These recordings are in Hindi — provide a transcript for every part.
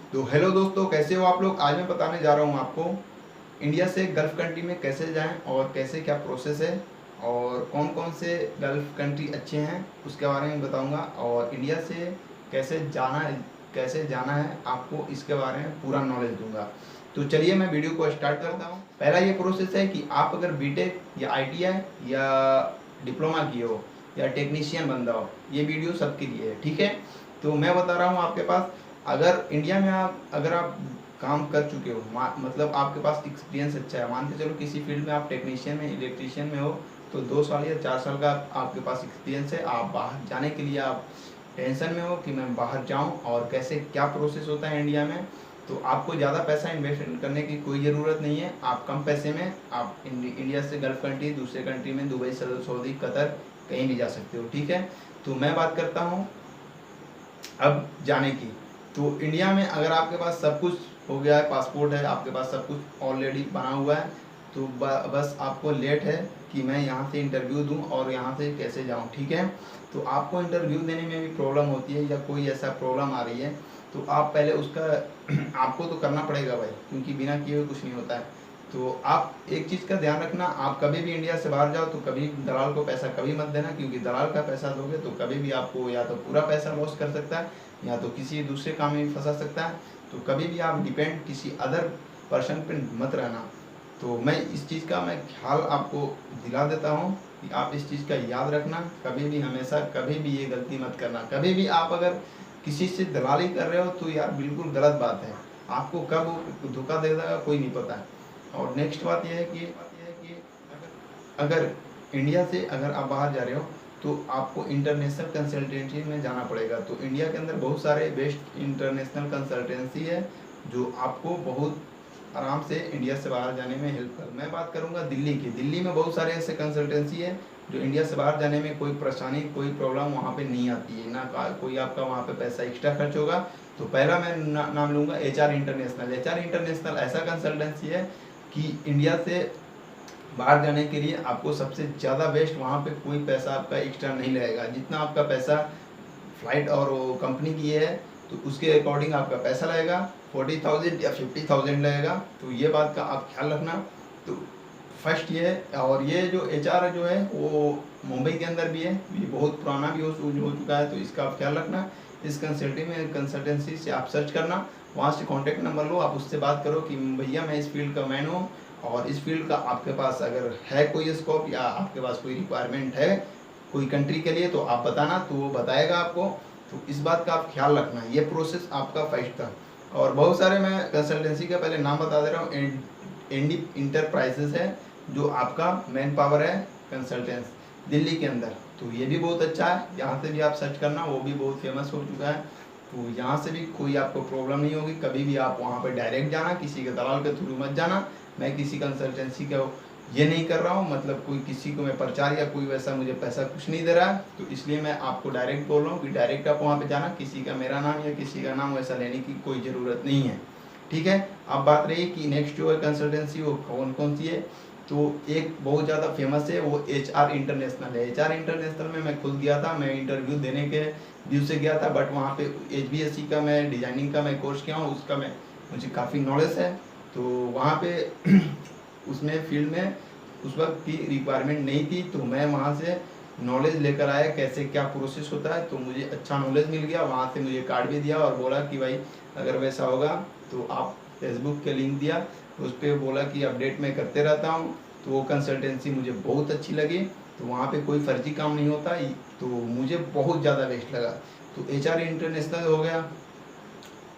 तो हेलो दोस्तों, कैसे हो आप लोग। आज मैं बताने जा रहा हूँ आपको इंडिया से गल्फ़ कंट्री में कैसे जाएं और कैसे क्या प्रोसेस है और कौन कौन से गल्फ़ कंट्री अच्छे हैं उसके बारे में बताऊंगा। और इंडिया से कैसे जाना है आपको इसके बारे में पूरा नॉलेज दूंगा। तो चलिए मैं वीडियो को स्टार्ट करता हूँ। पहला ये प्रोसेस है कि आप अगर बीटेक या आईटीआई या डिप्लोमा किए हो या टेक्नीशियन बंदा हो, ये वीडियो सबके लिए है, ठीक है। तो मैं बता रहा हूँ आपके पास अगर इंडिया में अगर आप काम कर चुके हो, मतलब आपके पास एक्सपीरियंस अच्छा है, मान के चलो किसी फील्ड में आप टेक्नीशियन में इलेक्ट्रीशियन में हो, तो 2 साल या 4 साल का आपके पास एक्सपीरियंस है। आप बाहर जाने के लिए आप टेंशन में हो कि मैं बाहर जाऊं और कैसे क्या प्रोसेस होता है इंडिया में। तो आपको ज़्यादा पैसा इन्वेस्ट करने की कोई ज़रूरत नहीं है। आप कम पैसे में आप इंडिया से गल्फ कंट्री, दूसरे कंट्री में दुबई, सऊदी, कतर कहीं भी जा सकते हो, ठीक है। तो मैं बात करता हूँ अब जाने की। तो इंडिया में अगर आपके पास सब कुछ हो गया है, पासपोर्ट है आपके पास, सब कुछ ऑलरेडी बना हुआ है, तो बस आपको लेट है कि मैं यहाँ से इंटरव्यू दूँ और यहाँ से कैसे जाऊँ, ठीक है। तो आपको इंटरव्यू देने में भी प्रॉब्लम होती है या कोई ऐसा प्रॉब्लम आ रही है, तो आप पहले उसका आपको तो करना पड़ेगा भाई, क्योंकि बिना किए हुए कुछ नहीं होता है। तो आप एक चीज़ का ध्यान रखना, आप कभी भी इंडिया से बाहर जाओ तो कभी दलाल को पैसा कभी मत देना, क्योंकि दलाल का पैसा दोगे तो कभी भी आपको या तो पूरा पैसा लॉस कर सकता है या तो किसी दूसरे काम में फंसा सकता है। तो कभी भी आप डिपेंड किसी अदर पर्सन पर मत रहना। तो मैं इस चीज़ का मैं ख्याल आपको दिला देता हूँ कि आप इस चीज़ का याद रखना, कभी भी हमेशा कभी भी ये गलती मत करना। कभी भी आप अगर किसी से दलाली कर रहे हो तो यार बिल्कुल गलत बात है, आपको कब धोखा दे देगा कोई नहीं पता है। और नेक्स्ट बात यह है कि अगर इंडिया से अगर आप बाहर जा रहे हो तो आपको इंटरनेशनल कंसल्टेंसी में जाना पड़ेगा। तो इंडिया के अंदर बहुत सारे बेस्ट इंटरनेशनल कंसल्टेंसी है जो आपको बहुत आराम से इंडिया से बाहर जाने में हेल्प कर। मैं बात करूंगा दिल्ली की। दिल्ली में बहुत सारे ऐसे कंसल्टेंसी है जो इंडिया से बाहर जाने में कोई परेशानी कोई प्रॉब्लम वहाँ पे नहीं आती है, ना कोई आपका वहाँ पे पैसा एक्स्ट्रा खर्च होगा। तो पहला मैं नाम लूँगा HR इंटरनेशनल। HR इंटरनेशनल ऐसा कंसल्टेंसी है कि इंडिया से बाहर जाने के लिए आपको सबसे ज़्यादा बेस्ट, वहाँ पे कोई पैसा आपका एक्स्ट्रा नहीं लगेगा। जितना आपका पैसा फ्लाइट और कंपनी की है तो उसके अकॉर्डिंग आपका पैसा लगेगा, 40,000 या 50,000 लगेगा। तो ये बात का आप ख्याल रखना। तो फर्स्ट ये है। और ये जो HR जो है वो मुंबई के अंदर भी है, ये बहुत पुराना भी हो चुका है, तो इसका आप ख्याल रखना। इस कंसल्टेंसी से आप सर्च करना, वहाँ से कॉन्टैक्ट नंबर लो, आप उससे बात करो कि भैया मैं इस फील्ड का मैन हूँ और इस फील्ड का आपके पास अगर है कोई स्कोप या आपके पास कोई रिक्वायरमेंट है कोई कंट्री के लिए तो आप बताना, तो वो बताएगा आपको। तो इस बात का आप ख्याल रखना। ये प्रोसेस आपका फर्स्ट था। और बहुत सारे मैं कंसल्टेंसी का पहले नाम बता दे रहा हूँ। एंडी इंटरप्राइजेस है जो आपका मैन पावर है कंसल्टेंस दिल्ली के अंदर, तो ये भी बहुत अच्छा है, यहाँ से भी आप सर्च करना, वो भी बहुत फेमस हो चुका है। तो यहाँ से भी कोई आपको प्रॉब्लम नहीं होगी। कभी भी आप वहाँ पर डायरेक्ट जाना, किसी के दलाल के थ्रू मत जाना। मैं किसी कंसल्टेंसी का ये नहीं कर रहा हूँ, मतलब कोई किसी को मैं प्रचार या कोई वैसा मुझे पैसा कुछ नहीं दे रहा है, तो इसलिए मैं आपको डायरेक्ट बोल रहा हूँ कि डायरेक्ट आप वहाँ पे जाना। किसी का मेरा नाम या किसी का नाम वैसा लेने की कोई ज़रूरत नहीं है, ठीक है। अब बात रही कि नेक्स्ट जो है कंसल्टेंसी वो कौन कौन सी है, तो एक बहुत ज़्यादा फेमस है वो HR इंटरनेशनल है। HR इंटरनेशनल में मैं खुद गया था, मैं इंटरव्यू देने के व्यू से गया था, बट वहाँ पे HBSC का मैं डिजाइनिंग का मैं कोर्स किया हूँ, उसका मुझे काफ़ी नॉलेज है। तो वहाँ पे उसमें फील्ड में उस वक्त की रिक्वायरमेंट नहीं थी, तो मैं वहाँ से नॉलेज लेकर आया कैसे क्या प्रोसेस होता है। तो मुझे अच्छा नॉलेज मिल गया, वहाँ से मुझे कार्ड भी दिया और बोला कि भाई अगर वैसा होगा तो आप फेसबुक के लिंक दिया, उस पर बोला कि अपडेट मैं करते रहता हूँ। तो वो कंसल्टेंसी मुझे बहुत अच्छी लगी। तो वहाँ पे कोई फर्जी काम नहीं होता, तो मुझे बहुत ज़्यादा बेस्ट लगा। तो HR इंटरनेशनल हो गया,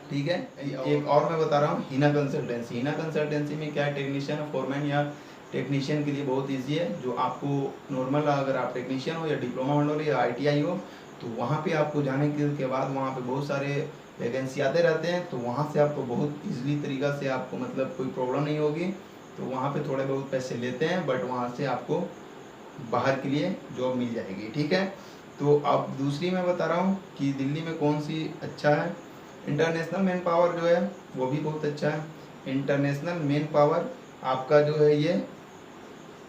ठीक है। एक और मैं बता रहा हूँ हीना कंसल्टेंसी। हीना कंसल्टेंसी में क्या है, टेक्नीशियन फोरमैन या टेक्नीशियन के लिए बहुत इजी है। जो आपको नॉर्मल अगर आप टेक्नीशियन हो या डिप्लोमा होल्डर या ITI हो, तो वहाँ पे आपको जाने के बाद वहाँ पे बहुत सारे वैकेंसी आते रहते हैं, तो वहाँ से आपको बहुत ईजिली तरीक़ा से आपको मतलब कोई प्रॉब्लम नहीं होगी। तो वहाँ पे थोड़े बहुत पैसे लेते हैं, बट वहाँ से आपको बाहर के लिए जॉब मिल जाएगी, ठीक है। तो अब दूसरी मैं बता रहा हूँ कि दिल्ली में कौन सी अच्छा है। इंटरनेशनल मैन पावर जो है वो भी बहुत अच्छा है। इंटरनेशनल मैन पावर आपका जो है ये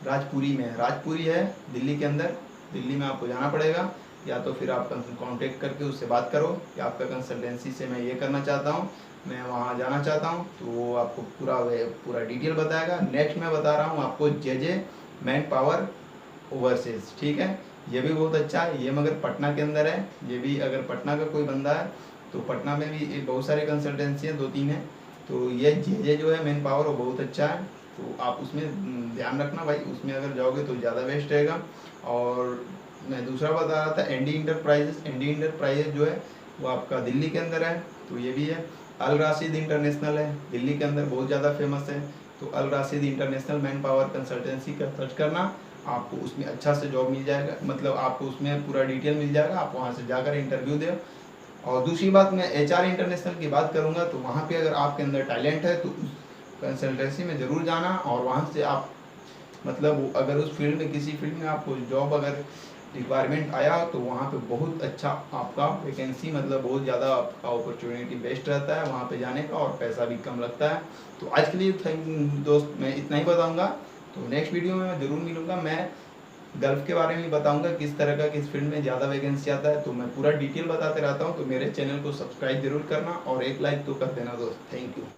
राजपुरी में है, राजपुरी है दिल्ली के अंदर। दिल्ली में आपको जाना पड़ेगा, या तो फिर आप कांटेक्ट करके उससे बात करो कि आपका कंसल्टेंसी से मैं ये करना चाहता हूँ, मैं वहाँ जाना चाहता हूँ, तो वो आपको पूरा डिटेल बताएगा। नेक्स्ट मैं बता रहा हूँ आपको जे मैन पावर ओवरसीज, ठीक है। ये भी बहुत अच्छा है, ये मगर पटना के अंदर है। ये भी अगर पटना का कोई बंदा है तो पटना में भी बहुत सारी कंसल्टेंसी है, 2-3 है। तो ये जे जो है मैन पावर, वो बहुत अच्छा है। तो आप उसमें ध्यान रखना भाई, उसमें अगर जाओगे तो ज़्यादा बेस्ट रहेगा। और मैं दूसरा बता रहा था एनडी इंटरप्राइजेस। एनडी इंटरप्राइजेस जो है वो आपका दिल्ली के अंदर है, तो ये भी है। अल राशिद इंटरनेशनल है, दिल्ली के अंदर बहुत ज़्यादा फेमस है। तो Al Rashid international manpower consultancy का सर्च करना, आपको उसमें अच्छा से जॉब मिल जाएगा, मतलब आपको उसमें पूरा डिटेल मिल जाएगा। आप वहाँ से जाकर इंटरव्यू दो। और दूसरी बात, मैं एचआर इंटरनेशनल की बात करूँगा, तो वहाँ पे अगर आपके अंदर टैलेंट है तो उस कंसल्टेंसी में ज़रूर जाना। और वहाँ से आप मतलब अगर उस फील्ड में, किसी फील्ड में आपको जॉब अगर रिक्वायरमेंट आया तो वहाँ पे बहुत अच्छा आपका वैकेंसी, मतलब बहुत ज़्यादा आपका अपॉर्चुनिटी बेस्ट रहता है वहाँ पे जाने का, और पैसा भी कम लगता है। तो आज के लिए दोस्त मैं इतना ही बताऊँगा। तो नेक्स्ट वीडियो में मैं ज़रूर मिलूँगा। मैं गल्फ़ के बारे में बताऊँगा, किस तरह का, किस फील्ड में ज़्यादा वैकेंसी आता है। तो मैं पूरा डिटेल बताते रहता हूँ। तो मेरे चैनल को सब्सक्राइब जरूर करना और एक लाइक तो कर देना दोस्त। Thank you.